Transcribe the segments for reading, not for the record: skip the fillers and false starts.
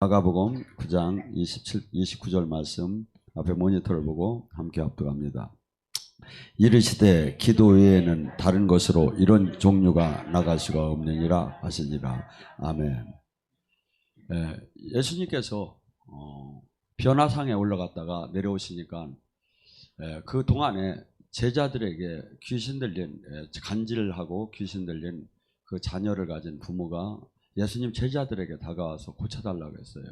마가복음 9장 29절 말씀 앞에 모니터를 보고 함께 합독합니다. 이르시되 기도 외에는 다른 것으로 이런 종류가 나갈 수가 없느니라 하시니라. 아멘. 예수님께서 변화상에 올라갔다가 내려오시니까 그 동안에 제자들에게 귀신 들린 간질하고 귀신 들린 그 자녀를 가진 부모가 예수님 제자들에게 다가와서 고쳐달라고 했어요.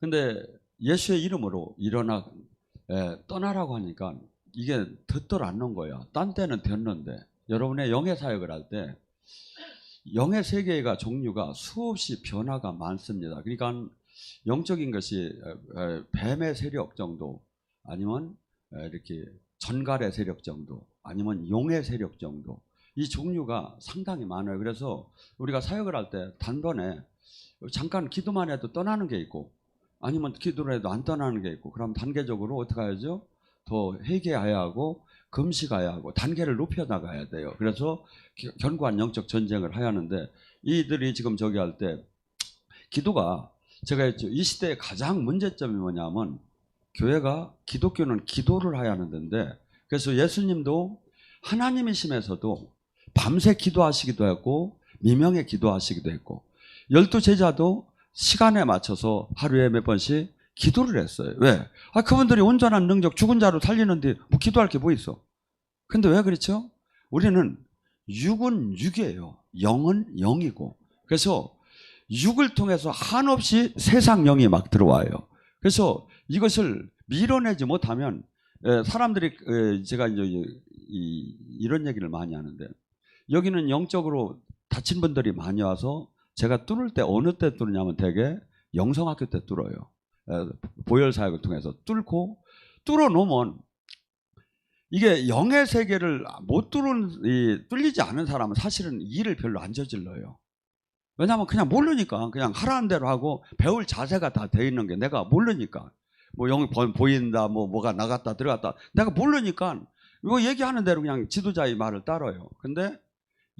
근데 예수의 이름으로 일어나 떠나라고 하니까 이게 듣들 않는 거야. 딴 때는 됐는데 여러분의 영의 사역을 할 때 영의 세계가 종류가 수없이 변화가 많습니다. 그러니까 영적인 것이 뱀의 세력 정도 아니면 이렇게 전갈의 세력 정도 아니면 용의 세력 정도 이 종류가 상당히 많아요. 그래서 우리가 사역을 할 때 단번에 잠깐 기도만 해도 떠나는 게 있고 아니면 기도를 해도 안 떠나는 게 있고 그럼 단계적으로 어떻게 해야죠? 더 회개해야 하고 금식해야 하고 단계를 높여 나가야 돼요. 그래서 견고한 영적 전쟁을 해야 하는데 이들이 지금 저기 할 때 기도가 제가 했죠. 이 시대의 가장 문제점이 뭐냐면 교회가 기독교는 기도를 해야 하는 데인데 그래서 예수님도 하나님이심에서도 밤새 기도하시기도 했고 미명에 기도하시기도 했고 12제자도 시간에 맞춰서 하루에 몇 번씩 기도를 했어요. 왜? 그분들이 온전한 능력 죽은 자로 살리는데 뭐 기도할 게 뭐 있어? 근데 왜 그렇죠? 우리는 육은 육이에요. 영은 영이고 그래서 육을 통해서 한없이 세상 영이 막 들어와요. 그래서 이것을 밀어내지 못하면 사람들이 제가 이제 이런 얘기를 많이 하는데 여기는 영적으로 다친 분들이 많이 와서 제가 뚫을 때 어느 때 뚫느냐면 되게 영성학교 때 뚫어요. 보혈 사역을 통해서 뚫고 뚫어 놓으면 이게 영의 세계를 못 뚫리지 않은 사람은 사실은 일을 별로 안 저질러요. 왜냐하면 그냥 모르니까 그냥 하라는 대로 하고 배울 자세가 다 돼 있는 게 내가 모르니까 뭐 영이 보인다 뭐가 나갔다 들어갔다 내가 모르니까 이거 얘기하는 대로 그냥 지도자의 말을 따라요. 근데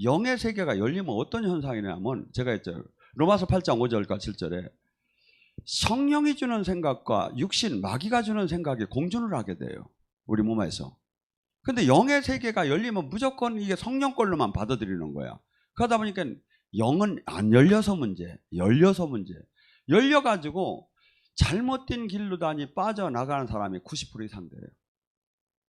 영의 세계가 열리면 어떤 현상이냐면 제가 했죠. 로마서 8장 5절과 7절에 성령이 주는 생각과 육신 마귀가 주는 생각이 공존을 하게 돼요. 우리 몸에서. 근데 영의 세계가 열리면 무조건 이게 성령 걸로만 받아들이는 거야. 그러다 보니까 영은 안 열려서 문제, 열려서 문제. 열려가지고 잘못된 길로 빠져나가는 사람이 90% 이상 돼요.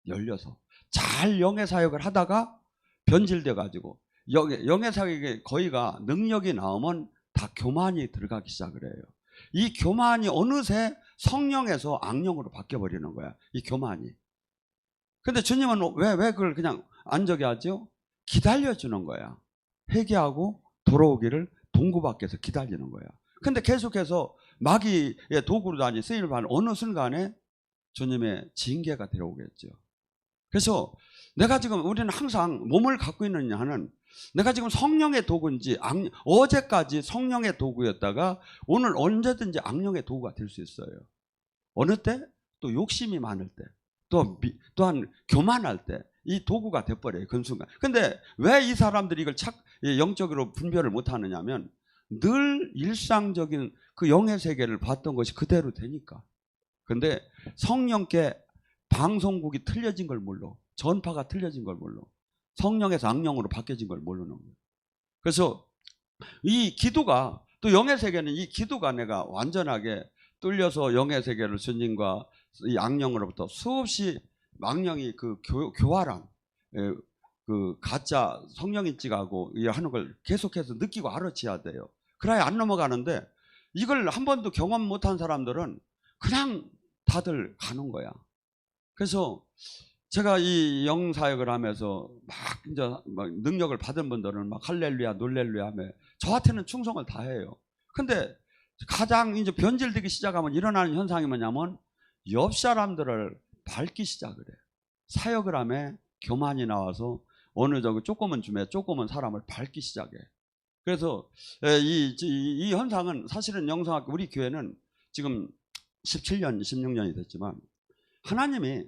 열려서. 잘 영의 사역을 하다가 변질돼가지고 영의 사역의 거의가 능력이 나오면 다 교만이 들어가기 시작을 해요. 이 교만이 어느새 성령에서 악령으로 바뀌어버리는 거야. 이 교만이. 근데 주님은 왜 그걸 그냥 안 저기 하죠? 기다려주는 거야. 회개하고 돌아오기를 동구 밖에서 기다리는 거야. 근데 계속해서 마귀의 도구로 쓰임을 받는 어느 순간에 주님의 징계가 들어오겠죠. 그래서 내가 지금 우리는 항상 몸을 갖고 있는 한은 내가 지금 성령의 도구인지 어제까지 성령의 도구였다가 오늘 언제든지 악령의 도구가 될 수 있어요. 어느 때? 또 욕심이 많을 때. 또한 교만할 때 이 도구가 돼버려요. 그 순간. 근데 왜 이 사람들이 이걸 영적으로 분별을 못하느냐면 늘 일상적인 그 영의 세계를 봤던 것이 그대로 되니까. 근데 성령께 방송국이 틀려진 걸 몰라. 전파가 틀려진 걸 몰라. 성령에서 악령으로 바뀌어진 걸 모르는 거예요. 그래서 이 기도가 또 영의 세계는 이 기도가 내가 완전하게 뚫려서 영의 세계를 주님과 이 악령으로부터 수없이 악령이 그 교활함, 그 가짜 성령인찍하고 하는 걸 계속해서 느끼고 알아채야 돼요. 그래야 안 넘어가는데 이걸 한 번도 경험 못한 사람들은 그냥 다들 가는 거야. 그래서 제가 이 영사역을 하면서 막 능력을 받은 분들은 막 할렐루야, 놀렐루야 하며 저한테는 충성을 다 해요. 근데 가장 이제 변질되기 시작하면 일어나는 현상이 뭐냐면 옆 사람들을 밟기 시작을 해요. 사역을 하며 교만이 나와서 어느 정도 조금은 줌에 조금은 사람을 밟기 시작해. 그래서 이 현상은 사실은 영성학교 우리 교회는 지금 17년, 16년이 됐지만 하나님이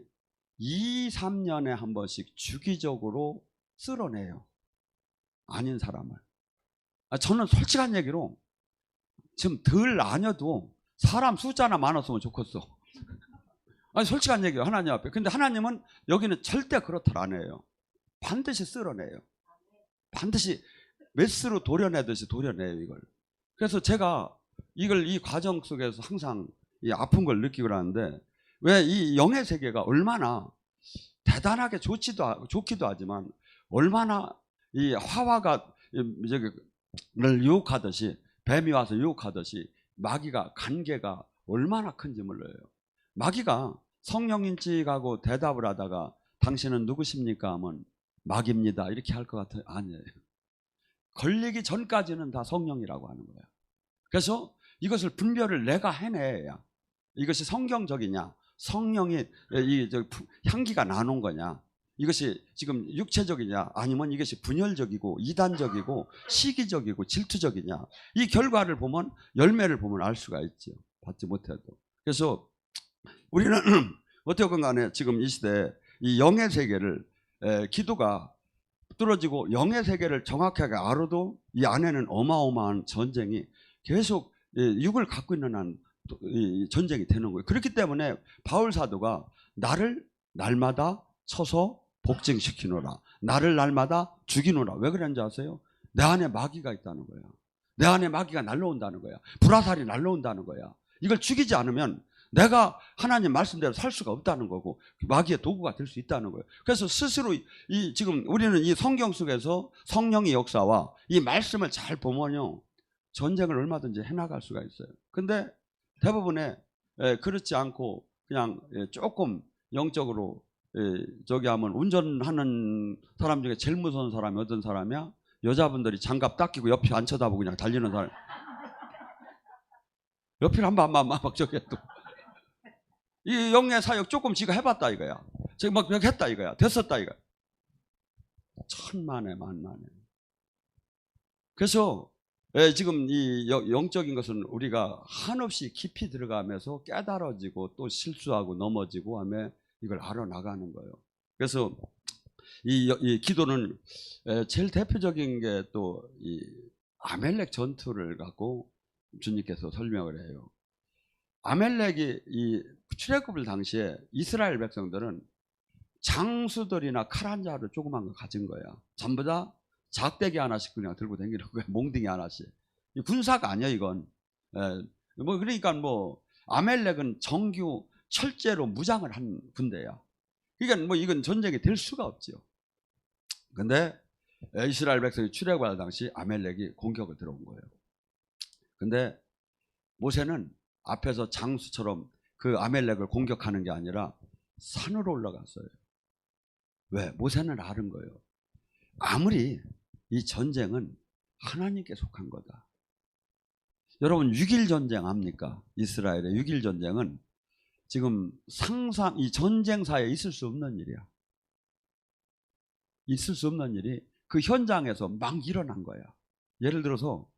2, 3년에 한 번씩 주기적으로 쓸어내요. 아닌 사람을. 저는 솔직한 얘기로 좀 덜 아녀도 사람 숫자나 많았으면 좋겠어. 아니 솔직한 얘기예요, 하나님 앞에. 근데 하나님은 여기는 절대 그렇다 안 해요. 반드시 쓸어내요. 반드시 메스로 도려내듯이 도려내요, 이걸. 그래서 제가 이걸 이 과정 속에서 항상 이 아픈 걸 느끼고 하는데, 왜 이 영의 세계가 얼마나 대단하게 좋기도 하지만 얼마나 이 화화가 를 유혹하듯이, 뱀이 와서 유혹하듯이 마귀가 관계가 얼마나 큰지 몰라요. 마귀가 성령 인식하고 대답을 하다가 당신은 누구십니까 하면 마귀입니다 이렇게 할 것 같아요. 아니에요. 걸리기 전까지는 다 성령이라고 하는 거예요. 그래서 이것을 분별을 내가 해내야 이것이 성경적이냐, 성령이 향기가 나눈 거냐, 이것이 지금 육체적이냐, 아니면 이것이 분열적이고 이단적이고 시기적이고 질투적이냐, 이 결과를 보면, 열매를 보면 알 수가 있죠, 받지 못해도. 그래서 우리는 어떻건 간에 지금 이 시대에 이 영의 세계를, 기도가 뚫어지고 영의 세계를 정확하게 알아도 이 안에는 어마어마한 전쟁이 계속 육을 갖고 있는 한 전쟁이 되는 거예요. 그렇기 때문에 바울 사도가 나를 날마다 쳐서 복증시키노라, 나를 날마다 죽이노라. 왜 그런지 아세요? 내 안에 마귀가 있다는 거야. 내 안에 마귀가 날라온다는 거야. 불화살이 날라온다는 거야. 이걸 죽이지 않으면 내가 하나님 말씀대로 살 수가 없다는 거고, 마귀의 도구가 될 수 있다는 거예요. 그래서 스스로 지금 우리는 이 성경 속에서 성령의 역사와 이 말씀을 잘 보면요, 전쟁을 얼마든지 해나갈 수가 있어요. 근데 대부분의 그렇지 않고 그냥 조금 영적으로 저기 하면, 운전하는 사람 중에 제일 무서운 사람이 어떤 사람이야? 여자분들이 장갑 딱 끼고 옆에 안 쳐다보고 그냥 달리는 사람. 옆에 막 저기 또 이 영의 사역 조금 지가 해봤다 이거야. 지금 막 했다 이거야. 됐었다 이거야. 천만에 만만에. 그래서 지금 이 영적인 것은 우리가 한없이 깊이 들어가면서 깨달아지고 또 실수하고 넘어지고 하며 이걸 알아나가는 거예요. 그래서 이 기도는 제일 대표적인 게 또 이 아멜렉 전투를 갖고 주님께서 설명을 해요. 아멜렉이 이 출애굽을 당시에 이스라엘 백성들은 장수들이나 칼 한 자루 조그만 거 가진 거야. 전부 다 작대기 하나씩 그냥 들고 다니는 거야. 몽둥이 하나씩. 이 군사가 아니야 이건. 뭐 그러니까 뭐 아멜렉은 정규 철제로 무장을 한 군대야. 그러니까 뭐 이건 전쟁이 될 수가 없죠. 근데 이스라엘 백성이 출애굽할 당시 아멜렉이 공격을 들어온 거예요. 근데 모세는 앞에서 장수처럼 그 아멜렉을 공격하는 게 아니라 산으로 올라갔어요. 왜? 모세는 아는 거예요. 아무리 이 전쟁은 하나님께 속한 거다. 여러분 6.1 전쟁 압니까? 이스라엘의 6.1 전쟁은 지금 이 전쟁사에 있을 수 없는 일이야. 있을 수 없는 일이 그 현장에서 막 일어난 거야. 예를 들어서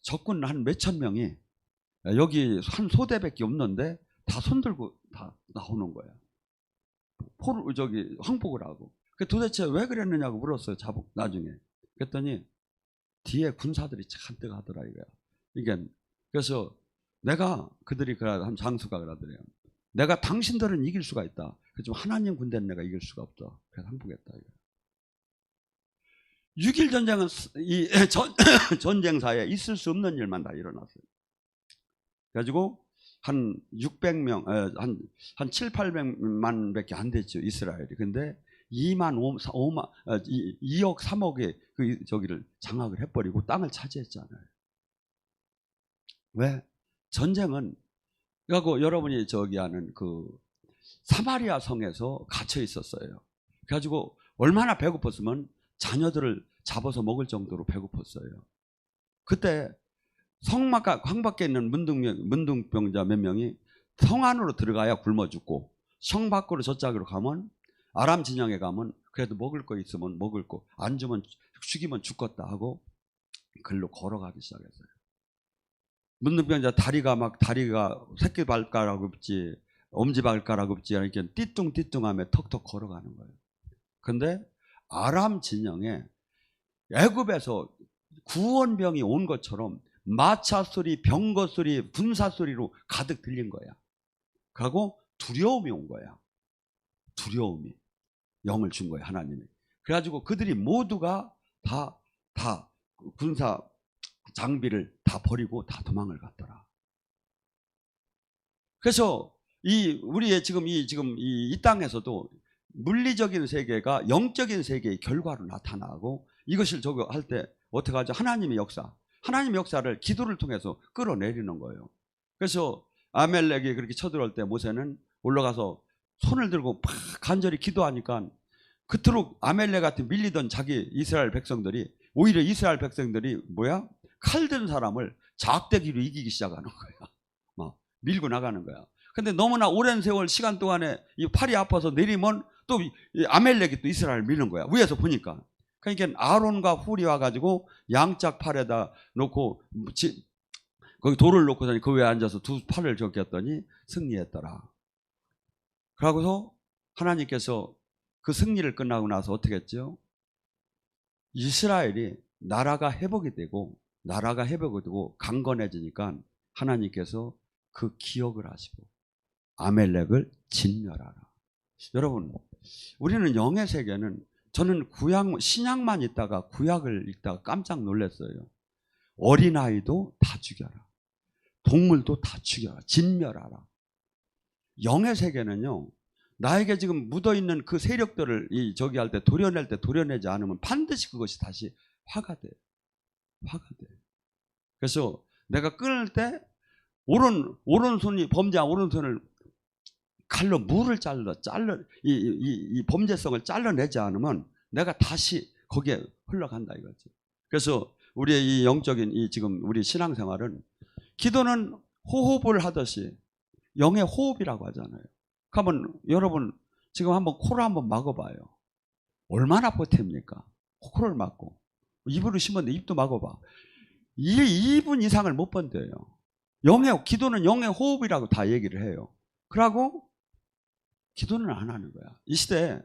적군 한 몇천 명이 여기 한 소대밖에 없는데 다 손들고 다 나오는 거야. 항복을 하고. 도대체 왜 그랬느냐고 물었어요. 나중에. 그랬더니 뒤에 군사들이 잔뜩 하더라 이거야. 이게 그래서 내가 그들이 한 장수가 그러더래요. 내가 당신들은 이길 수가 있다. 그렇지만 하나님 군대는 내가 이길 수가 없다. 그래서 항복했다 이거야. 6.1 전쟁은 이 전쟁사에 있을 수 없는 일만 다 일어났어요. 그래가지고 한 600명, 한 7, 800만 밖에 안 됐죠, 이스라엘이. 근데 2억 3억의 저기를 장악을 해버리고 땅을 차지했잖아요. 왜? 전쟁은, 그리고 여러분이 저기 하는 그 사마리아 성에서 갇혀 있었어요. 그래가지고 얼마나 배고팠으면 자녀들을 잡아서 먹을 정도로 배고팠어요. 그때 성 밖에 있는 문둥병자 몇 명이 성 안으로 들어가야 굶어 죽고, 성 밖으로 저짝으로 가면, 아람 진영에 가면 그래도 먹을 거 있으면 먹을 거, 안 주면 죽이면 죽겠다 하고 글로 걸어가기 시작했어요. 문둥병자 다리가 새끼 발가락 없지, 엄지 발가락 없지, 이렇게 띠뚱띠뚱하며 턱턱 걸어가는 거예요. 근데 아람 진영에 애굽에서 구원병이 온 것처럼 마차 소리, 병거 소리, 군사 소리로 가득 들린 거야. 그리고 두려움이 온 거야. 두려움이 영을 준 거야, 하나님이. 그래가지고 그들이 모두가 다 군사 장비를 다 버리고 다 도망을 갔더라. 그래서 우리의 지금 이 땅에서도 물리적인 세계가 영적인 세계의 결과로 나타나고, 이것을 저거 할 때 어떻게 하죠? 하나님의 역사를 기도를 통해서 끌어내리는 거예요. 그래서 아멜렉이 그렇게 쳐들어올 때 모세는 올라가서 손을 들고 막 간절히 기도하니까 그토록 아멜렉한테 밀리던 자기 이스라엘 백성들이, 오히려 이스라엘 백성들이 칼 든 사람을 작대기로 이기기 시작하는 거야. 막 밀고 나가는 거야. 근데 너무나 오랜 세월 시간 동안에 이 팔이 아파서 내리면 또 아멜렉이 또 이스라엘을 미는 거야. 위에서 보니까. 그러니까 아론과 훌이 와가지고 양짝 팔에다 놓고 거기 돌을 놓고 그 위에 앉아서 두 팔을 적였더니 승리했더라. 그러고서 하나님께서 그 승리를 끝나고 나서 어떻게 했죠? 이스라엘이 나라가 회복이 되고 강건해지니까 하나님께서 그 기억을 하시고 아멜렉을 진멸하라. 여러분, 우리는 영의 세계는, 저는 신약만 있다가 구약을 읽다가 깜짝 놀랐어요. 어린아이도 다 죽여라. 동물도 다 죽여라. 진멸하라. 영의 세계는요, 나에게 지금 묻어있는 그 세력들을 저기 할 때 도려내지 않으면 반드시 그것이 다시 화가 돼. 그래서 내가 끊을 때 오른손이 범죄한 오른손을 칼로 물을 이 범죄성을 잘라내지 않으면 내가 다시 거기에 흘러간다 이거지. 그래서 우리의 이 영적인 지금 우리 신앙생활은, 기도는 호흡을 하듯이 영의 호흡이라고 하잖아요. 그러면 여러분 지금 한번 코를 한번 막아봐요. 얼마나 버팁니까? 코를 막고 입으로 심었는데 입도 막아봐. 2분 이상을 못 번대요. 기도는 영의 호흡이라고 다 얘기를 해요. 그러고 기도는 안 하는 거야. 이 시대에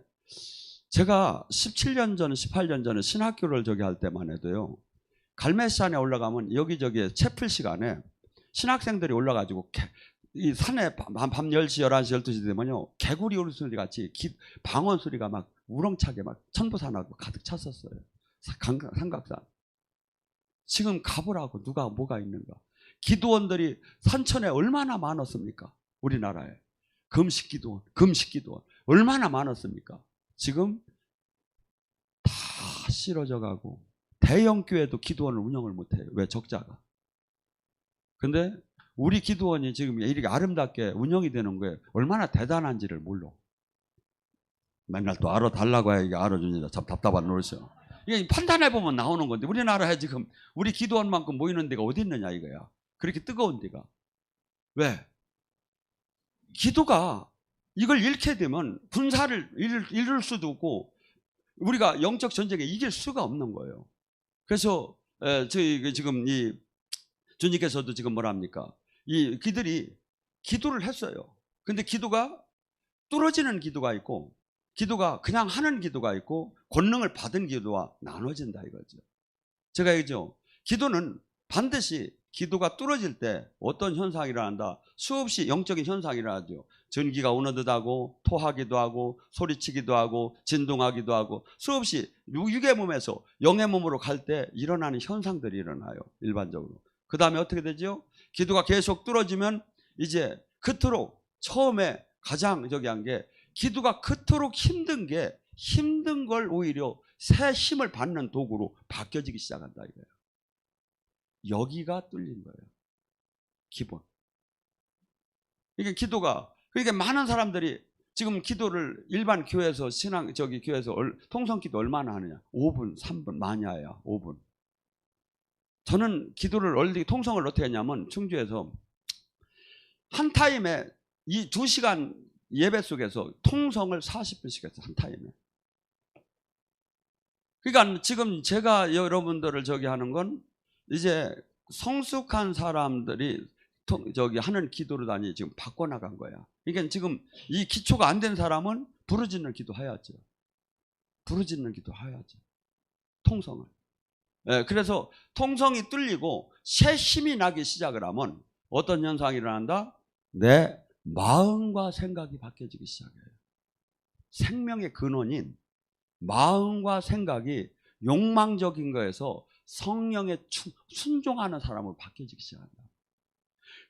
제가 17년 전, 18년 전에 신학교를 저기 할 때만 해도요, 갈매산에 올라가면 여기저기 채플 시간에 신학생들이 올라가지고 이 산에 밤 10시, 11시, 12시 되면요, 개구리 울음소리 같이 방언 소리가 막 우렁차게 막 천부산하고 가득 찼었어요. 삼각산. 지금 가보라고 누가 뭐가 있는가. 기도원들이 산천에 얼마나 많았습니까? 우리나라에. 금식기도원 얼마나 많았습니까? 지금 다 싫어져 가고, 대형교회도 기도원을 운영을 못해요. 왜? 적자가. 근데 우리 기도원이 지금 이렇게 아름답게 운영이 되는 거에 얼마나 대단한지를 몰라. 맨날 또 알아달라고 해. 이게 알아주니까 참 답답한 노릇이요. 이게 판단해보면 나오는 건데, 우리나라에 지금 우리 기도원만큼 모이는 데가 어디 있느냐 이거야. 그렇게 뜨거운 데가. 왜? 기도가 이걸 잃게 되면 군사를 잃을 수도 없고 우리가 영적 전쟁에 이길 수가 없는 거예요. 그래서 저희 지금 주님께서도 지금 뭐랍니까? 그들이 기도를 했어요. 근데 기도가 뚫어지는 기도가 있고, 기도가 그냥 하는 기도가 있고, 권능을 받은 기도와 나눠진다 이거죠. 제가 얘기죠. 기도는 반드시 기도가 뚫어질 때 어떤 현상이 일어난다. 수없이 영적인 현상이 일어나죠. 전기가 오는 듯하고, 토하기도 하고, 소리치기도 하고, 진동하기도 하고, 수없이 육의 몸에서 영의 몸으로 갈 때 일어나는 현상들이 일어나요. 일반적으로. 그 다음에 어떻게 되죠? 기도가 계속 뚫어지면 이제 그토록 처음에 가장 한 게, 기도가 그토록 힘든 걸 오히려 새 힘을 받는 도구로 바뀌어지기 시작한다 이거예요. 여기가 뚫린 거예요. 기본. 이게 기도가, 그러니까 많은 사람들이 지금 기도를 일반 교회에서 교회에서 통성기도 얼마나 하느냐? 5분, 3분 많이 해요. 5분. 저는 기도를 통성을 어떻게 했냐면, 충주에서 한 타임에 이 2시간 예배 속에서 통성을 40분씩 했어요. 한 타임에. 그러니까 지금 제가 여러분들을 하는 건, 이제 성숙한 사람들이 하는 기도로 지금 바꿔나간 거야. 그러니까 지금 이 기초가 안 된 사람은 부르짖는 기도 해야죠. 통성을. 그래서 통성이 뚫리고 새 힘이 나기 시작을 하면 어떤 현상이 일어난다? 내 마음과 생각이 바뀌어지기 시작해요. 생명의 근원인 마음과 생각이 욕망적인 거에서 성령에 순종하는 사람으로 바뀌어지기 시작한다.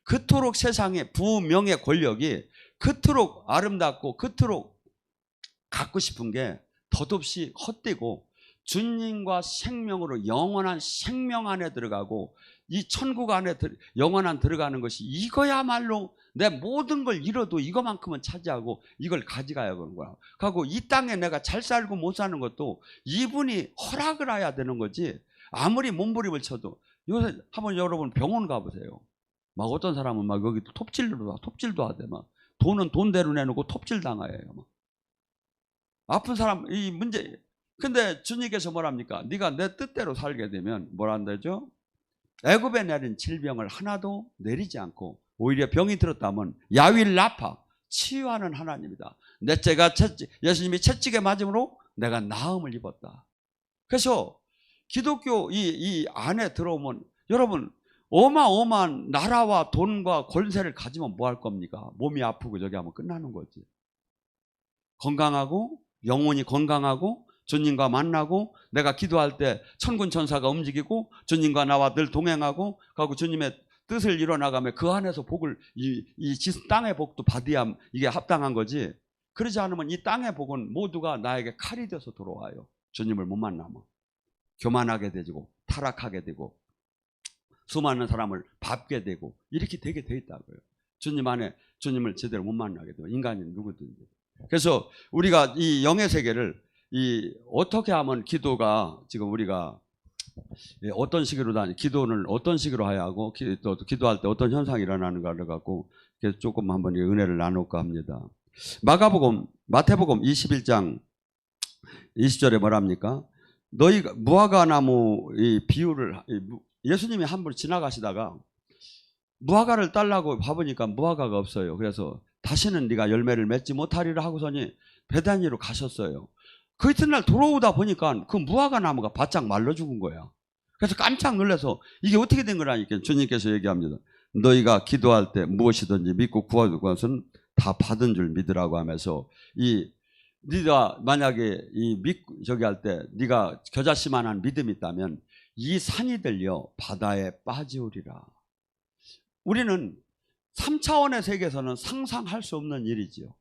그토록 세상의 부명의 권력이 그토록 아름답고 그토록 갖고 싶은 게 덧없이 헛되고 주님과 생명으로 영원한 생명 안에 들어가고 이 천국 안에 영원한 들어가는 것이 이거야말로 내 모든 걸 잃어도 이거만큼은 차지하고 이걸 가져가야 하는 거야. 그리고 이 땅에 내가 잘 살고 못 사는 것도 이분이 허락을 해야 되는 거지. 아무리 몸부림을 쳐도 요새 한번 여러분 병원 가보세요. 막 어떤 사람은 막 여기 톱질도 하대. 막 돈은 돈대로 내놓고 톱질 당해요. 막. 아픈 사람 이 문제. 근데 주님께서 뭐랍니까? 네가 내 뜻대로 살게 되면 뭐라 한다죠? 애굽에 내린 질병을 하나도 내리지 않고 오히려 병이 들었다면 야윌 라파 치유하는 하나님이다. 넷째가 예수님이 채찍에 맞음으로 내가 나음을 입었다. 그래서 기독교 이 안에 들어오면 여러분 어마어마한 나라와 돈과 권세를 가지면 뭐 할 겁니까? 몸이 아프고 저기 하면 끝나는 거지. 건강하고 영혼이 건강하고 주님과 만나고 내가 기도할 때 천군 천사가 움직이고 주님과 나와 늘 동행하고 가고 주님의 뜻을 이뤄나가며 그 안에서 복을 이 땅의 복도 받아야 이게 합당한 거지. 그러지 않으면 이 땅의 복은 모두가 나에게 칼이 돼서 돌아와요. 주님을 못 만나면 교만하게 되고 타락하게 되고 수많은 사람을 밟게 되고 이렇게 되게 돼 있다고요. 주님 안에 주님을 제대로 못 만나게 되고 인간이 누구든지. 그래서 우리가 이 영의 세계를 어떻게 하면 기도가 지금 우리가 어떤 식으로 기도를 어떤 식으로 해야 하고 또 기도할 때 어떤 현상이 일어나는가를 갖고 조금 한번 은혜를 나눌까 합니다. 마태복음 21장 20절에 뭐랍니까? 너희가 무화과 나무 이 비유를 예수님이 한 번 지나가시다가 무화과를 딸라고 봐보니까 무화과가 없어요. 그래서 다시는 네가 열매를 맺지 못하리라 하고서니 베다니로 가셨어요. 그 이튿날 돌아오다 보니까 그 무화과 나무가 바짝 말라 죽은 거야. 그래서 깜짝 놀라서 이게 어떻게 된 거라니까 주님께서 얘기합니다. 너희가 기도할 때 무엇이든지 믿고 구할 것은 다 받은 줄 믿으라고 하면서 네가 만약에 저기 할 때 네가 겨자씨만한 믿음이 있다면 이 산이 들려 바다에 빠지오리라. 우리는 3차원의 세계에서는 상상할 수 없는 일이지요.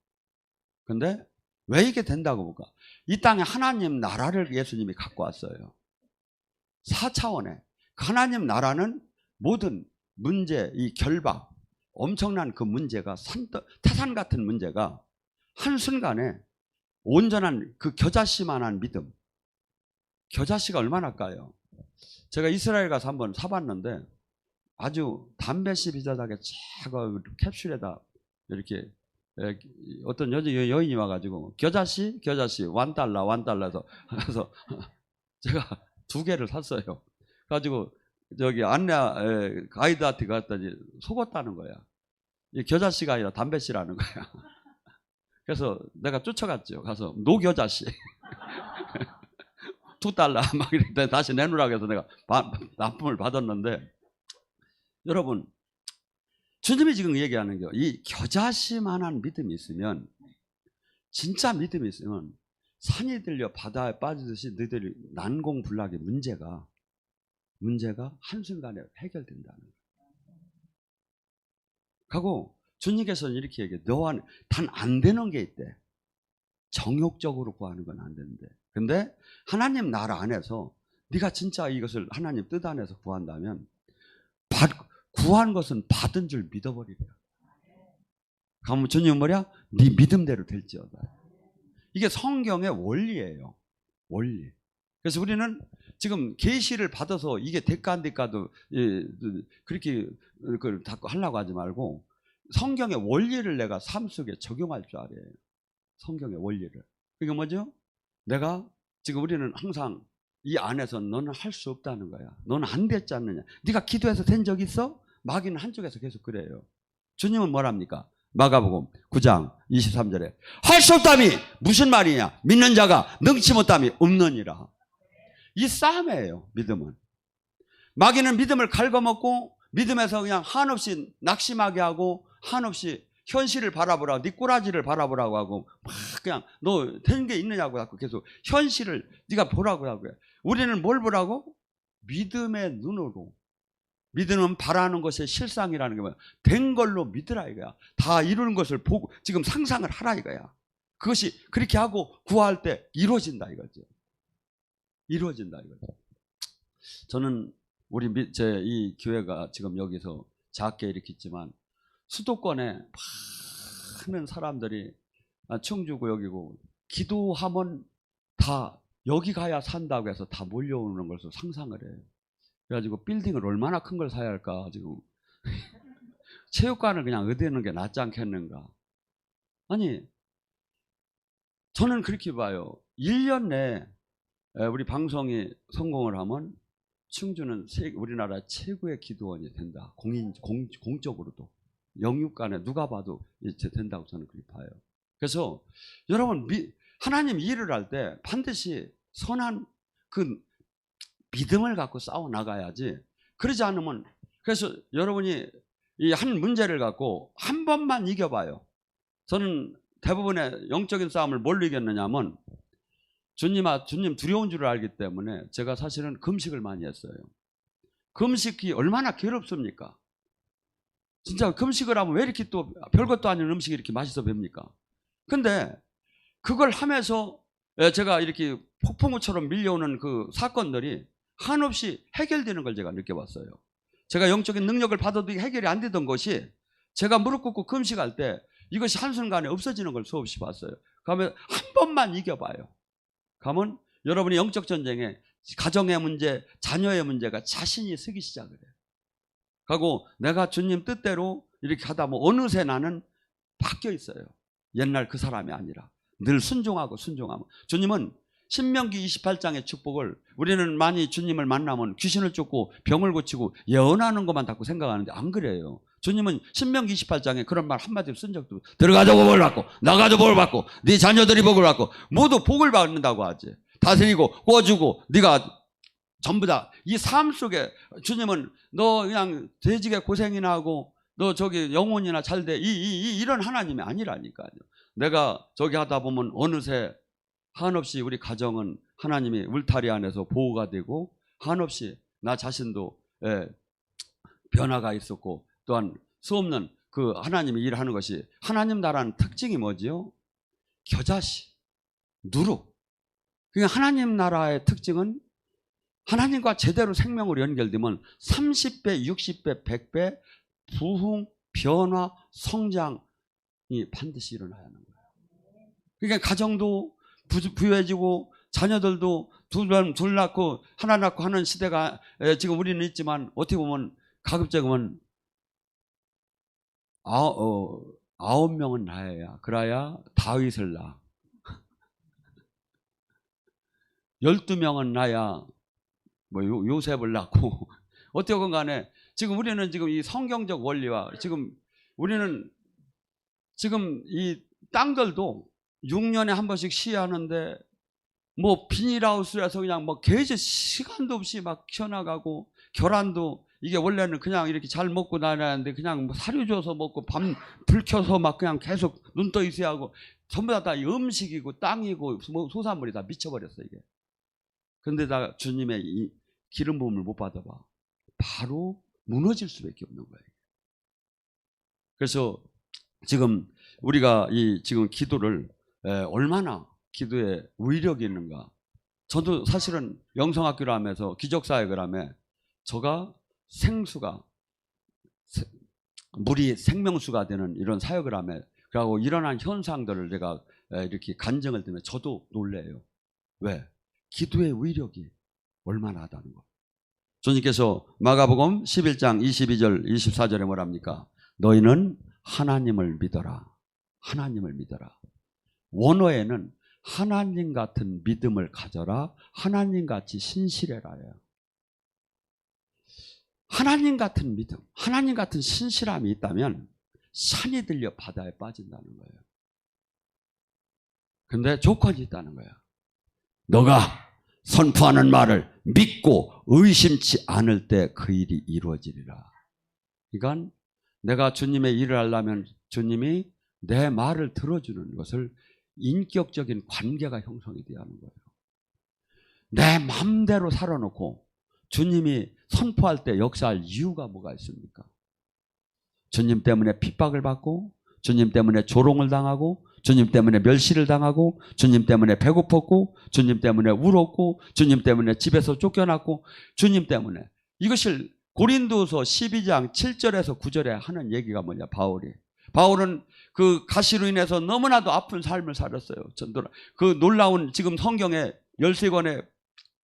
근데 왜 이게 된다고 볼까? 이 땅에 하나님 나라를 예수님이 갖고 왔어요. 4차원의 하나님 나라는 모든 문제, 이 결박, 엄청난 그 문제가 태산 같은 문제가 한순간에 온전한 그 겨자씨만한 믿음. 겨자씨가 얼마나 까요? 제가 이스라엘 가서 한번 사봤는데 아주 담배씨 비슷하게 작은 캡슐에다 이렇게 어떤 여인이 와가지고 겨자씨 $1 해서 그래서 제가 2개를 샀어요. 가지고 저기 안내 가이드한테 갔더니 속았다는 거야. 이 겨자씨가 아니라 담배씨라는 거야. 그래서 내가 쫓아갔죠. 가서 노겨자씨 $2 막 이렇게 다시 내놓으라고 해서 내가 납품을 받았는데 여러분 주님이 지금 얘기하는 게 이 겨자씨만한 믿음이 있으면 진짜 믿음이 있으면 산이 들려 바다에 빠지듯이 너희들이 난공불락의 문제가 한순간에 해결된다는 거예요. 하고 주님께서는 이렇게 얘기해요. 너와 단 안 되는 게 있대. 정욕적으로 구하는 건 안 되는데. 근데 하나님 나라 안에서 네가 진짜 이것을 하나님 뜻 안에서 구한다면 구한 것은 받은 줄 믿어버리래요. 그러면 주님은 뭐냐? 네 믿음대로 될지어다. 이게 성경의 원리예요. 원리. 그래서 우리는 지금 계시를 받아서 이게 대가 안 대가도 그렇게 그걸 하려고 하지 말고 성경의 원리를 내가 삶 속에 적용할 줄 알아요. 성경의 원리를. 그게 뭐죠? 내가 지금 우리는 항상 이 안에서 너는 할 수 없다는 거야. 너는 안 됐지 않느냐. 네가 기도해서 된 적 있어? 마귀는 한쪽에서 계속 그래요. 주님은 뭐랍니까? 마가복음 9장 23절에 할 수 없다미 무슨 말이냐? 믿는 자가 능치 못함이 없느니라. 이 싸움이에요. 믿음은. 마귀는 믿음을 갉아먹고 믿음에서 그냥 한없이 낙심하게 하고 한없이 현실을 바라보라고, 네 꼬라지를 바라보라고 하고 막 그냥 너 된 게 있느냐고 하고 계속 현실을 네가 보라고 하고. 우리는 뭘 보라고? 믿음의 눈으로. 믿음은 바라는 것의 실상이라는 게 뭐야? 된 걸로 믿으라 이거야. 다 이루는 것을 보고 지금 상상을 하라 이거야. 그것이 그렇게 하고 구할 때 이루어진다 이거죠. 이루어진다 이거죠. 저는 우리 제 이 교회가 지금 여기서 작게 이렇게 있지만 수도권에 많은 사람들이 충주고 여기고 기도하면 다 여기 가야 산다고 해서 다 몰려오는 것을 상상을 해요. 그래가지고 빌딩을 얼마나 큰 걸 사야 할까 지금. 체육관을 그냥 얻는 게 낫지 않겠는가. 아니 저는 그렇게 봐요. 1년 내에 우리 방송이 성공을 하면 충주는 우리나라 최고의 기도원이 된다. 공적으로도. 영육간에 누가 봐도 이제 된다고 저는 그렇게 봐요. 그래서 여러분 하나님 일을 할 때 반드시 선한 그 믿음을 갖고 싸워 나가야지. 그러지 않으면, 그래서 여러분이 이 한 문제를 갖고 한 번만 이겨봐요. 저는 대부분의 영적인 싸움을 뭘로 이겼느냐면 주님 두려운 줄을 알기 때문에 제가 사실은 금식을 많이 했어요. 금식이 얼마나 괴롭습니까? 진짜 금식을 하면 왜 이렇게 또 별것도 아닌 음식이 이렇게 맛있어 봅니까? 근데 그걸 하면서 제가 이렇게 폭풍우처럼 밀려오는 그 사건들이 한없이 해결되는 걸 제가 느껴봤어요. 제가 영적인 능력을 받아도 해결이 안 되던 것이 제가 무릎 꿇고 금식할 때 이것이 한순간에 없어지는 걸 수없이 봤어요. 그러면 한 번만 이겨봐요. 그러면 여러분이 영적 전쟁에 가정의 문제, 자녀의 문제가 자신이 서기 시작을 해요. 하고 내가 주님 뜻대로 이렇게 하다 보면 어느새 나는 바뀌어 있어요. 옛날 그 사람이 아니라 늘 순종하고 순종하면. 주님은 신명기 28장의 축복을 우리는 많이 주님을 만나면 귀신을 쫓고 병을 고치고 예언하는 것만 자꾸 생각하는데 안 그래요. 주님은 신명기 28장에 그런 말 한마디로 쓴 적도 없어요. 들어가서 복을 받고 나가서 복을 받고 네 자녀들이 복을 받고 모두 복을 받는다고 하지. 다스리고 구워주고 네가 전부 다 이 삶 속에 주님은 너 그냥 돼지게 고생이나 하고 너 저기 영혼이나 잘돼 이런 하나님이 아니라니까요. 내가 저기 하다 보면 어느새 한없이 우리 가정은 하나님이 울타리 안에서 보호가 되고 한없이 나 자신도 변화가 있었고 또한 수없는 그 하나님이 일하는 것이 하나님 나라는 특징이 뭐지요? 겨자씨, 누룩. 그러니까 하나님 나라의 특징은 하나님과 제대로 생명으로 연결되면 30배, 60배, 100배 부흥, 변화, 성장이 반드시 일어나야 하는 거예요. 그러니까 가정도 부유해지고 자녀들도 둘 낳고 하나 낳고 하는 시대가 지금 우리는 있지만 어떻게 보면 가급적이면 9명은 낳아야 그래야 다윗을 낳아. 12명은 낳아야 뭐 요셉을 낳고 어떻건 간에 지금 우리는 지금 이 성경적 원리와 지금 우리는 지금 이 땅들도 6년에 한 번씩 시하는데 뭐 비닐하우스라서 그냥 뭐 계속 시간도 없이 막 키워나가고 계란도 이게 원래는 그냥 이렇게 잘 먹고 다니는데 그냥 뭐 사료 줘서 먹고 밤 불 켜서 막 그냥 계속 눈 떠 있어야 하고 전부 다 음식이고 땅이고 뭐 소산물이 다 미쳐버렸어 이게. 근데 다 주님의 이 기름 부음을 못 받아봐. 바로 무너질 수밖에 없는 거예요. 그래서 지금 우리가 이 지금 기도를 얼마나 기도에 위력이 있는가. 저도 사실은 영성학교를 하면서 기적사역을 하며 저가 생수가 물이 생명수가 되는 이런 사역을 하며 그리고 일어난 현상들을 내가 이렇게 간증을 들으면 저도 놀래요. 왜? 기도의 위력이 얼마나 하다는 거. 주님께서 마가복음 11장 22절 24절에 뭐랍니까? 너희는 하나님을 믿어라. 하나님을 믿어라. 원어에는 하나님 같은 믿음을 가져라. 하나님 같이 신실해라요. 하나님 같은 믿음, 하나님 같은 신실함이 있다면 산이 들려 바다에 빠진다는 거예요. 근데 조건이 있다는 거야. 너가 선포하는 말을 믿고 의심치 않을 때 그 일이 이루어지리라. 그러니까 내가 주님의 일을 하려면 주님이 내 말을 들어주는 것을 인격적인 관계가 형성이 돼야 하는 거예요. 내 마음대로 살아놓고 주님이 선포할 때 역사할 이유가 뭐가 있습니까? 주님 때문에 핍박을 받고, 주님 때문에 조롱을 당하고, 주님 때문에 멸시를 당하고, 주님 때문에 배고팠고, 주님 때문에 울었고, 주님 때문에 집에서 쫓겨났고, 주님 때문에. 이것을 고린도서 12장 7절에서 9절에 하는 얘기가 뭐냐, 바울은 그 가시로 인해서 너무나도 아픈 삶을 살았어요. 그 놀라운 지금 성경에 13권의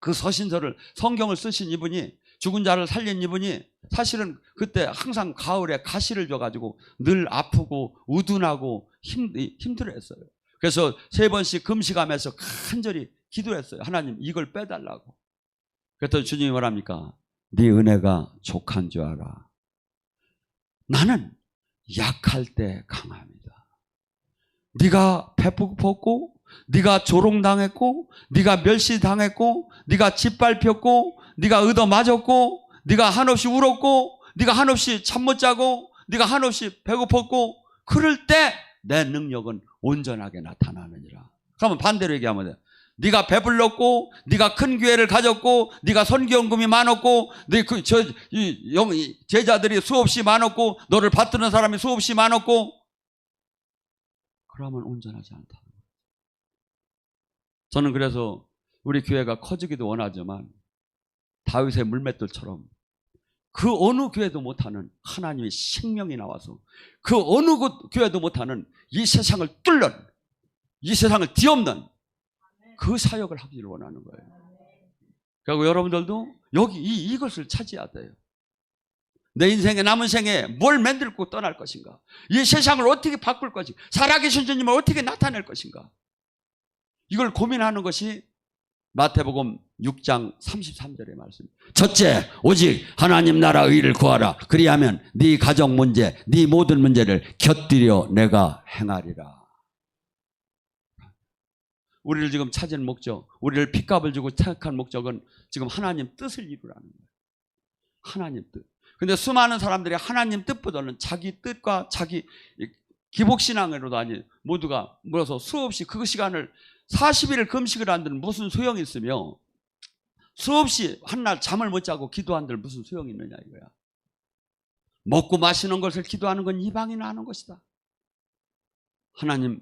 그 서신서를, 성경을 쓰신 이분이, 죽은 자를 살린 이분이 사실은 그때 항상 가을에 가시를 줘가지고 늘 아프고 우둔하고 힘들어했어요. 그래서 3번씩 금식하면서 간절히 기도했어요. 하나님, 이걸 빼달라고. 그랬더니 주님이 뭐랍니까? 네 은혜가 족한 줄 알아. 나는 약할 때 강합니다. 네가 배고팠고, 네가 조롱당했고, 네가 멸시당했고, 네가 짓밟혔고, 네가 얻어맞았고, 네가 한없이 울었고, 네가 한없이 잠 못 자고, 네가 한없이 배고팠고, 그럴 때 내 능력은 온전하게 나타나느니라. 그러면 반대로 얘기하면 돼. 네가 배불렀고, 네가 큰 교회를 가졌고, 네가 선교연금이 많았고, 제자들이 수없이 많았고, 너를 받드는 사람이 수없이 많았고, 그러면 온전하지 않다. 저는 그래서 우리 교회가 커지기도 원하지만 다윗의 물맷돌처럼 그 어느 교회도 못하는 하나님의 생명이 나와서 그 어느 교회도 못하는 이 세상을 뚫는, 이 세상을 뒤엎는 그 사역을 하기를 원하는 거예요. 그리고 여러분들도 여기 이것을 차지해야 돼요. 내 인생의 남은 생에 뭘 만들고 떠날 것인가? 이 세상을 어떻게 바꿀 것인가? 살아계신 주님을 어떻게 나타낼 것인가? 이걸 고민하는 것이 마태복음 6장 33절의 말씀. 첫째, 오직 하나님 나라 의를 구하라. 그리하면 네 가정 문제, 네 모든 문제를 곁들여 내가 행하리라. 우리를 지금 찾은 목적, 우리를 핏값을 주고 택한 목적은 지금 하나님 뜻을 이루라는 거예요. 하나님 뜻. 근데 수많은 사람들이 하나님 뜻보다는 자기 뜻과 자기 기복신앙으로도 아니 모두가 물어서 수없이 그 시간을 40일을 금식을 한들 무슨 소용이 있으며 수없이 한날 잠을 못 자고 기도한들 무슨 소용이 있느냐 이거야. 먹고 마시는 것을 기도하는 건 이방이나 하는 것이다. 하나님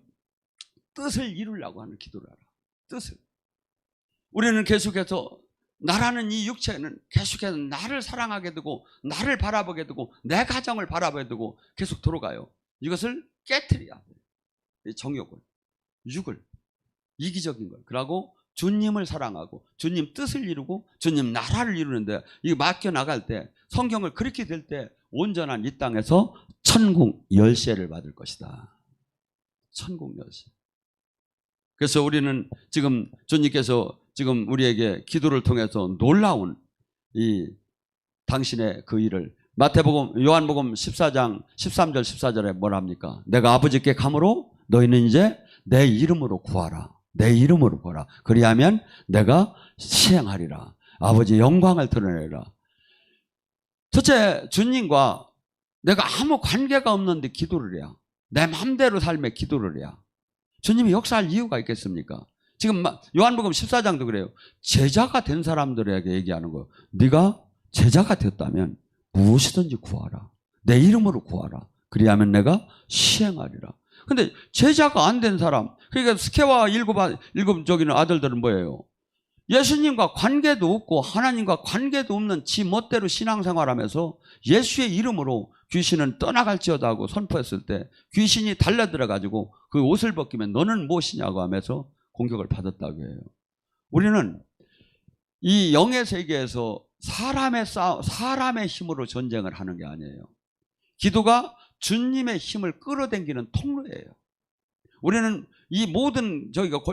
뜻을 이루려고 하는 기도를 하라. 뜻을. 우리는 계속해서 나라는 이 육체는 계속해서 나를 사랑하게 되고 나를 바라보게 되고 내 가정을 바라보게 되고 계속 돌아가요. 이것을 깨트려야 돼요. 이 정욕을, 육을, 이기적인 걸. 그러고 주님을 사랑하고 주님 뜻을 이루고 주님 나라를 이루는데 이거 맡겨나갈 때 성경을 그렇게 될 때 온전한 이 땅에서 천국 열쇠를 받을 것이다. 천국 열쇠. 그래서 우리는 지금 주님께서 지금 우리에게 기도를 통해서 놀라운 이 당신의 그 일을 요한복음 14장 13절 14절에 뭐라 합니까? 내가 아버지께 감으로 너희는 이제 내 이름으로 구하라. 내 이름으로 구하라. 그리하면 내가 시행하리라. 아버지의 영광을 드러내라. 첫째, 주님과 내가 아무 관계가 없는데 기도를 해야. 내 마음대로 삶에 기도를 해야. 주님이 역사할 이유가 있겠습니까? 지금 요한복음 14장도 그래요. 제자가 된 사람들에게 얘기하는 거예요. 네가 제자가 됐다면 무엇이든지 구하라. 내 이름으로 구하라. 그리하면 내가 시행하리라. 근데 제자가 안 된 사람, 그러니까 스케와 일곱 저기는 아들들은 뭐예요? 예수님과 관계도 없고 하나님과 관계도 없는 지 멋대로 신앙생활하면서 예수의 이름으로 귀신은 떠나갈지어다 하고 선포했을 때 귀신이 달려들어가지고 그 옷을 벗기면 너는 무엇이냐고 하면서 공격을 받았다고 해요. 우리는 이 영의 세계에서 사람의 힘으로 전쟁을 하는 게 아니에요. 기도가 주님의 힘을 끌어당기는 통로예요. 우리는 이 모든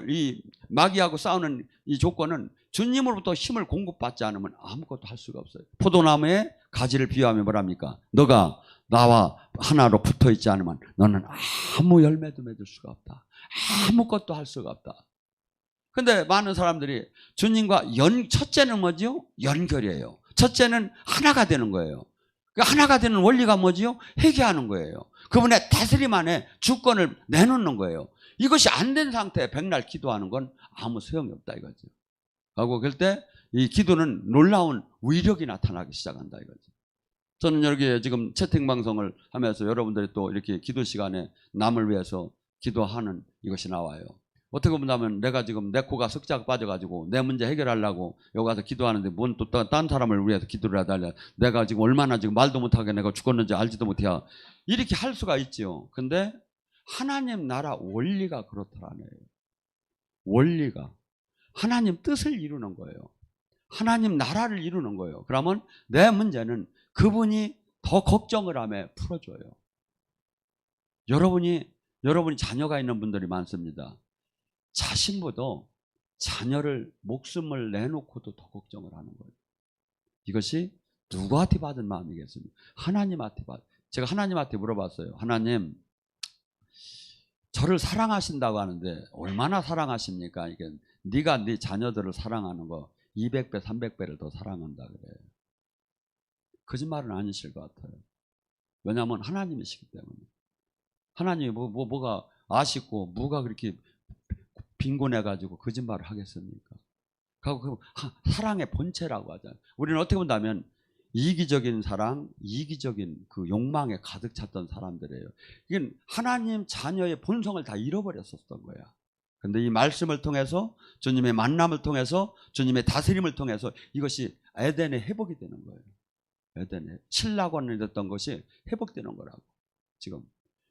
이 마귀하고 싸우는 이 조건은 주님으로부터 힘을 공급받지 않으면 아무것도 할 수가 없어요. 포도나무에 가지를 비유하면 뭐랍니까? 너가 나와 하나로 붙어 있지 않으면 너는 아무 열매도 맺을 수가 없다. 아무것도 할 수가 없다. 근데 많은 사람들이 주님과 첫째는 뭐지요? 연결이에요. 첫째는 하나가 되는 거예요. 그 하나가 되는 원리가 뭐지요? 회개하는 거예요. 그분의 다스림 안에 주권을 내놓는 거예요. 이것이 안 된 상태에 백날 기도하는 건 아무 소용이 없다 이거죠. 하고 그럴 때 이 기도는 놀라운 위력이 나타나기 시작한다 이거죠. 저는 여기 지금 채팅 방송을 하면서 여러분들이 또 이렇게 기도 시간에 남을 위해서 기도하는 이것이 나와요. 어떻게 본다면 내가 지금 내 코가 석자가 빠져가지고 내 문제 해결하려고 여기 가서 기도하는데 뭔 또 다른 사람을 위해서 기도를 해달라. 내가 지금 얼마나 지금 말도 못하게 내가 죽었는지 알지도 못해. 이렇게 할 수가 있지요. 근데 하나님 나라 원리가 그렇더라네요. 원리가. 하나님 뜻을 이루는 거예요. 하나님 나라를 이루는 거예요. 그러면 내 문제는 그분이 더 걱정을 하며 풀어줘요. 여러분이 자녀가 있는 분들이 많습니다. 자신보다 자녀를 목숨을 내놓고도 더 걱정을 하는 거예요. 이것이 누구한테 받은 마음이겠습니까? 하나님한테 받은. 제가 하나님한테 물어봤어요. 하나님, 저를 사랑하신다고 하는데 얼마나 사랑하십니까? 이게 네가 네 자녀들을 사랑하는 거 200배, 300배를 더 사랑한다 그래요. 거짓말은 아니실 것 같아요. 왜냐하면 하나님이시기 때문에. 하나님이 뭐가 아쉽고 뭐가 그렇게 빈곤해가지고 거짓말을 하겠습니까? 그리고 사랑의 본체라고 하잖아요. 우리는 어떻게 본다면 이기적인 사랑, 이기적인 그 욕망에 가득 찼던 사람들이에요. 이건 하나님 자녀의 본성을 다 잃어버렸었던 거야. 근데 이 말씀을 통해서 주님의 만남을 통해서 주님의 다스림을 통해서 이것이 에덴의 회복이 되는 거예요. 에덴의 신라관이 됐던 것이 회복되는 거라고 지금.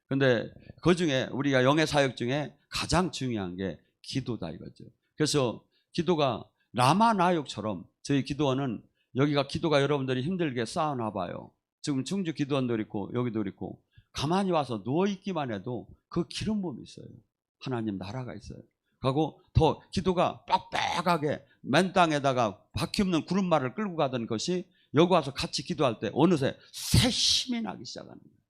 근데 그 중에 우리가 영의 사역 중에 가장 중요한 게 기도다 이거죠. 그래서 기도가 라마나욕처럼 저희 기도원은 여기가 기도가 여러분들이 힘들게 쌓아놔 봐요. 지금 충주 기도원도 있고 여기도 있고 가만히 와서 누워있기만 해도 그 기름 부음이 있어요. 하나님 나라가 있어요. 하고 더 기도가 빡빡하게 맨 땅에다가 바퀴 없는 구름말을 끌고 가던 것이 여기 와서 같이 기도할 때 어느새 새 힘이 나기 시작하는 거예요.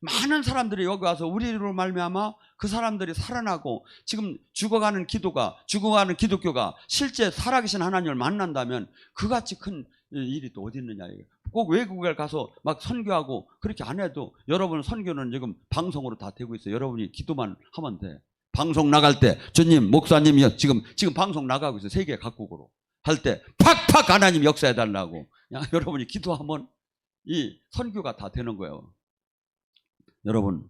많은 사람들이 여기 와서 우리로 말미암아 그 사람들이 살아나고 지금 죽어가는 기독교가 실제 살아계신 하나님을 만난다면 그같이 큰 일이 또 어디 있느냐. 꼭 외국에 가서 막 선교하고 그렇게 안 해도 여러분 선교는 지금 방송으로 다 되고 있어요. 여러분이 기도만 하면 돼. 방송 나갈 때 주님 목사님이 지금 방송 나가고 있어요. 세계 각국으로 할 때 팍팍 하나님 역사해달라고 여러분이 기도하면 이 선교가 다 되는 거예요. 여러분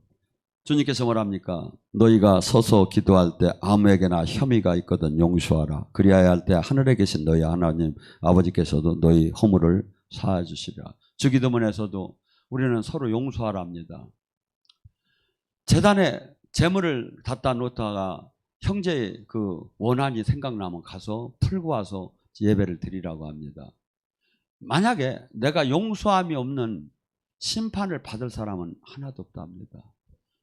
주님께서 뭐랍니까? 너희가 서서 기도할 때 아무에게나 혐의가 있거든 용서하라. 그리하여 할 때 하늘에 계신 너희 하나님 아버지께서도 너희 허물을 사해 주시리라. 주기도문에서도 우리는 서로 용서하라 합니다. 재단에 재물을 갖다 놓다가 형제의 그 원한이 생각나면 가서 풀고 와서 예배를 드리라고 합니다. 만약에 내가 용서함이 없는 심판을 받을 사람은 하나도 없다 합니다.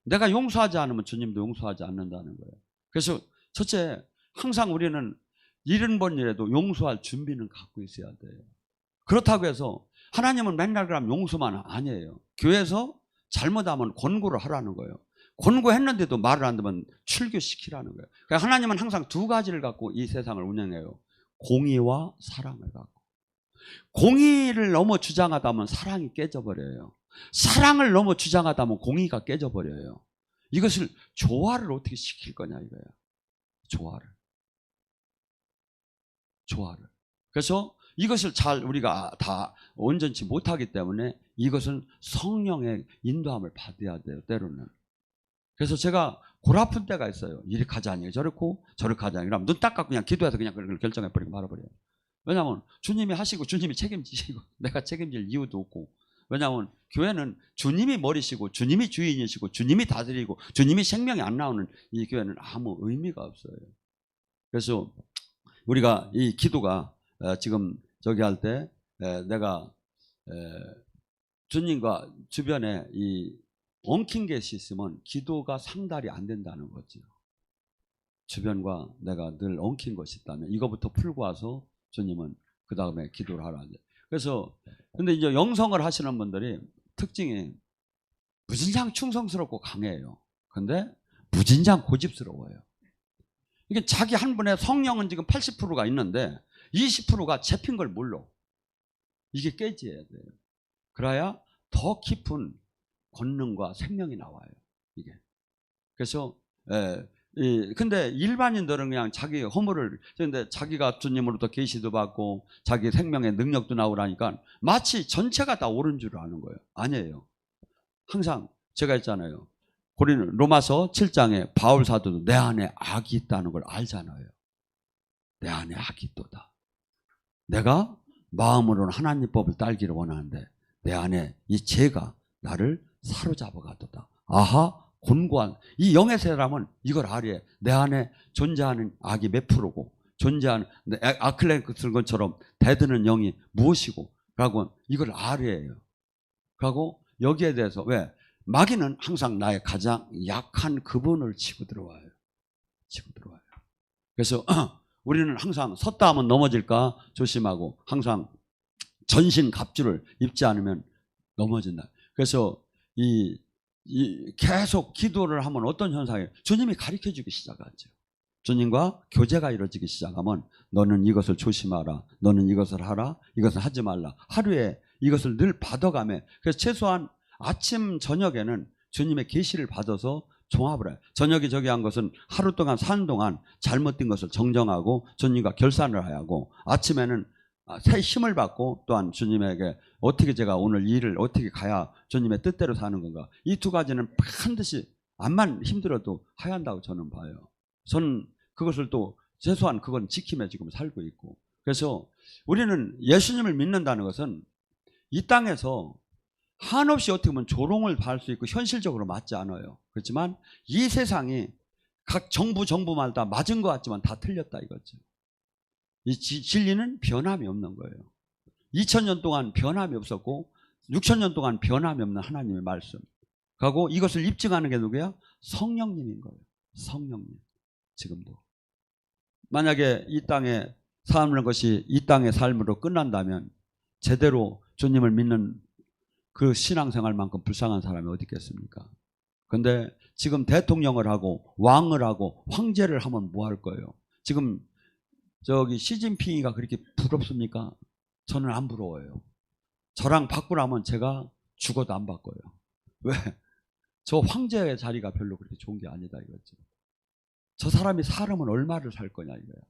내가 용서하지 않으면 주님도 용서하지 않는다는 거예요. 그래서 첫째, 항상 우리는 일은 번 일에도 용서할 준비는 갖고 있어야 돼요. 그렇다고 해서 하나님은 맨날 그러면 용서만 아니에요. 교회에서 잘못하면 권고를 하라는 거예요. 권고했는데도 말을 안 듣면 출교시키라는 거예요. 그러니까 하나님은 항상 두 가지를 갖고 이 세상을 운영해요. 공의와 사랑을 갖고. 공의를 너무 주장하다면 사랑이 깨져버려요. 사랑을 너무 주장하다면 공의가 깨져버려요. 이것을 조화를 어떻게 시킬 거냐 이거야. 조화를. 그래서 이것을 잘 우리가 다 온전치 못하기 때문에 이것은 성령의 인도함을 받아야 돼요. 때로는. 그래서 제가 골 아픈 때가 있어요. 이렇게 하자니 저렇고 저렇게 하자니 그러면 눈 딱 감고 그냥 기도해서 그냥 그걸 결정해버리고 말아버려요. 왜냐하면 주님이 하시고 주님이 책임지시고 내가 책임질 이유도 없고. 왜냐하면 교회는 주님이 머리시고 주님이 주인이시고 주님이 다스리고 주님이 생명이 안 나오는 이 교회는 아무 의미가 없어요. 그래서 우리가 이 기도가 지금 저기 할 때 내가 주님과 주변에 이 엉킨 것이 있으면 기도가 상달이 안 된다는 거죠. 주변과 내가 늘 엉킨 것이 있다면 이거부터 풀고 와서 주님은 그 다음에 기도를 하라. 그래서 근데 이제 영성을 하시는 분들이 특징이 무진장 충성스럽고 강해요. 근데 무진장 고집스러워요. 이게 자기 한 분의 성령은 지금 80%가 있는데 20%가 잡힌 걸 몰라. 이게 깨져야 돼요. 그래야 더 깊은 권능과 생명이 나와요. 이게. 그래서 근데 일반인들은 그냥 자기 허물을, 근데 자기가 주님으로부터 계시도 받고 자기 생명의 능력도 나오라니까 마치 전체가 다 옳은 줄 아는 거예요. 아니에요. 항상 제가 했잖아요. 우리는 로마서 7장에 바울 사도도 내 안에 악이 있다는 걸 알잖아요. 내 안에 악이 있도다. 내가 마음으로는 하나님 법을 따르기를 원하는데 내 안에 이 죄가 나를 사로잡아 가도다. 아하, 곤고한 이 영의 사람은 이걸 알아야 해. 내 안에 존재하는 악이 몇 프로고 존재하는 아클레크스 것처럼 대드는 영이 무엇이고 라고 이걸 알아야 해요. 그리고 여기에 대해서 왜? 마귀는 항상 나의 가장 약한 그분을 치고 들어와요. 치고 들어와요. 그래서 우리는 항상 섰다 하면 넘어질까 조심하고 항상 전신 갑주를 입지 않으면 넘어진다. 그래서 계속 기도를 하면 어떤 현상이에요? 주님이 가르쳐주기 시작하죠. 주님과 교제가 이루어지기 시작하면 너는 이것을 조심하라. 너는 이것을 하라. 이것을 하지 말라. 하루에 이것을 늘 받아가며 그래서 최소한 아침 저녁에는 주님의 계시를 받아서 종합을 해요. 저녁에 저기 한 것은 하루 동안 사는 동안 잘못된 것을 정정하고 주님과 결산을 해야 하고 아침에는 새 힘을 받고 또한 주님에게 어떻게 제가 오늘 일을 어떻게 가야 주님의 뜻대로 사는 건가. 이 두 가지는 반드시 암만 힘들어도 해야 한다고 저는 봐요. 저는 그것을 또 최소한 그건 지키며 지금 살고 있고. 그래서 우리는 예수님을 믿는다는 것은 이 땅에서 한없이 어떻게 보면 조롱을 받을 수 있고 현실적으로 맞지 않아요. 그렇지만 이 세상이 각 정부마다 맞은 것 같지만 다 틀렸다 이거죠. 이 진리는 변함이 없는 거예요. 2000년 동안 변함이 없었고 6000년 동안 변함이 없는 하나님의 말씀. 그리고 이것을 입증하는 게 누구야? 성령님인 거예요. 성령님. 지금도. 만약에 이 땅에 사는 것이 이 땅의 삶으로 끝난다면 제대로 주님을 믿는 그 신앙생활만큼 불쌍한 사람이 어디 있겠습니까? 그런데 지금 대통령을 하고 왕을 하고 황제를 하면 뭐 할 거예요? 지금 저기 시진핑이가 그렇게 부럽습니까? 저는 안 부러워요. 저랑 바꾸라면 제가 죽어도 안 바꿔요. 왜? 저 황제의 자리가 별로 그렇게 좋은 게 아니다 이거죠. 저 사람이 살면 얼마를 살 거냐 이거야.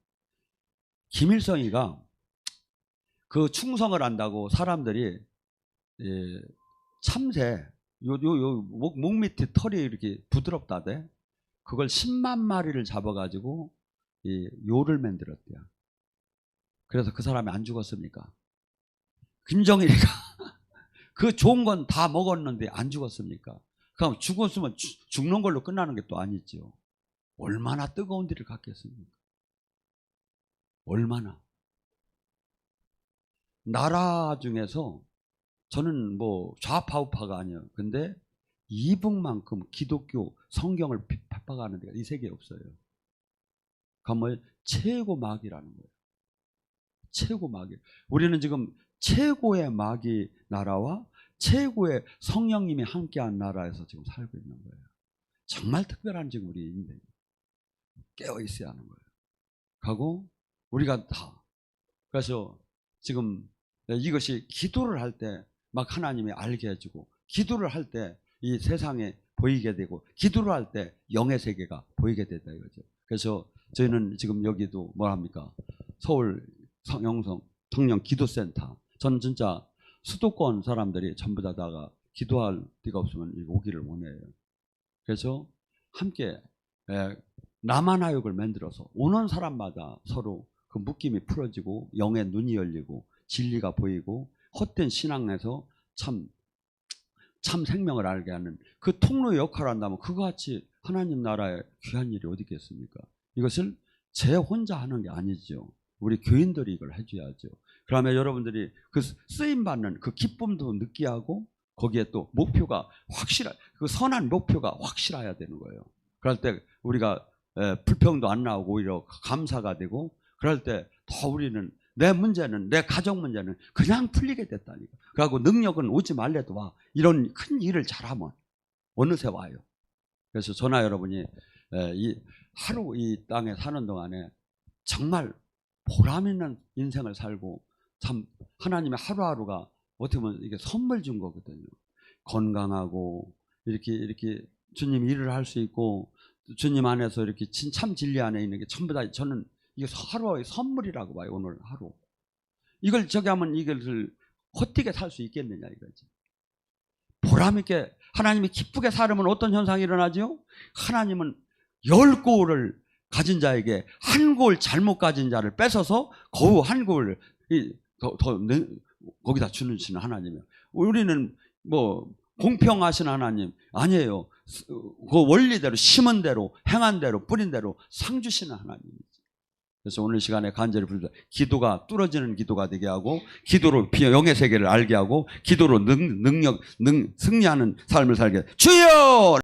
김일성이가 그 충성을 한다고 사람들이 참새 목 밑에 털이 이렇게 부드럽다대. 그걸 10만 마리를 잡아가지고 요를 만들었대요. 그래서 그 사람이 안 죽었습니까? 김정일이가 그 좋은 건 다 먹었는데 안 죽었습니까? 그럼 죽었으면 죽는 걸로 끝나는 게 또 아니죠. 얼마나 뜨거운 뒤를 갖겠습니까? 얼마나. 나라 중에서 저는 뭐 좌파우파가 아니에요. 근데 이북만큼 기독교 성경을 핍박하는 데가 이 세계에 없어요. 그러면 최고 마귀라는 거예요. 최고 마귀. 우리는 지금 최고의 마귀 나라와 최고의 성령님이 함께한 나라에서 지금 살고 있는 거예요. 정말 특별한 지금 우리 인생 깨어 있어야 하는 거예요. 하고 우리가 다 그래서 지금 이것이 기도를 할 때 막 하나님이 알게 해주고 기도를 할 때 이 세상에 보이게 되고 기도를 할 때 영의 세계가 보이게 된다 이거죠. 그래서 저희는 지금 여기도 뭐합니까? 서울 영성 청년 기도센터. 저는 진짜 수도권 사람들이 전부 다가 기도할 데가 없으면 오기를 원해요. 그래서 함께 남한하역을 만들어서 오는 사람마다 서로 그 묶임이 풀어지고 영의 눈이 열리고 진리가 보이고 헛된 신앙에서 참 생명을 알게 하는 그 통로의 역할을 한다면 그거 같이 하나님 나라의 귀한 일이 어디 있겠습니까? 이것을 제 혼자 하는 게 아니죠. 우리 교인들이 이걸 해줘야죠. 그러면 여러분들이 그 쓰임받는 그 기쁨도 느끼하고 거기에 또 목표가 그 선한 목표가 확실해야 되는 거예요. 그럴 때 우리가 불평도 안 나오고 오히려 감사가 되고 그럴 때 더 우리는 내 문제는 내 가정 문제는 그냥 풀리게 됐다니까. 그리고 능력은 오지 말래도 와. 이런 큰 일을 잘하면 어느새 와요. 그래서 저나 여러분이 이 하루 이 땅에 사는 동안에 정말 보람 있는 인생을 살고, 참 하나님의 하루하루가 어떻게 보면 이게 선물 준 거거든요. 건강하고 이렇게 주님 일을 할 수 있고, 주님 안에서 이렇게 참 진리 안에 있는 게 전부 다, 저는 이게 하루의 선물이라고 봐요. 오늘 하루 이걸 저기 하면 이것을 헛되게 살 수 있겠느냐 이거지. 보람 있게 하나님이 기쁘게 살으면 어떤 현상이 일어나죠? 하나님은 10고을을 가진 자에게 한 고을 잘못 가진 자를 뺏어서 거우 한 고을 거기다 주는 하나님이에요. 우리는 뭐 공평하신 하나님 아니에요. 그 원리대로 심은 대로 행한 대로 뿌린 대로 상 주시는 하나님이죠. 그래서 오늘 시간에 간절히 부르다 기도가 뚫어지는 기도가 되게 하고, 기도로 영의 세계를 알게 하고, 기도로 승리하는 삶을 살게. 주여!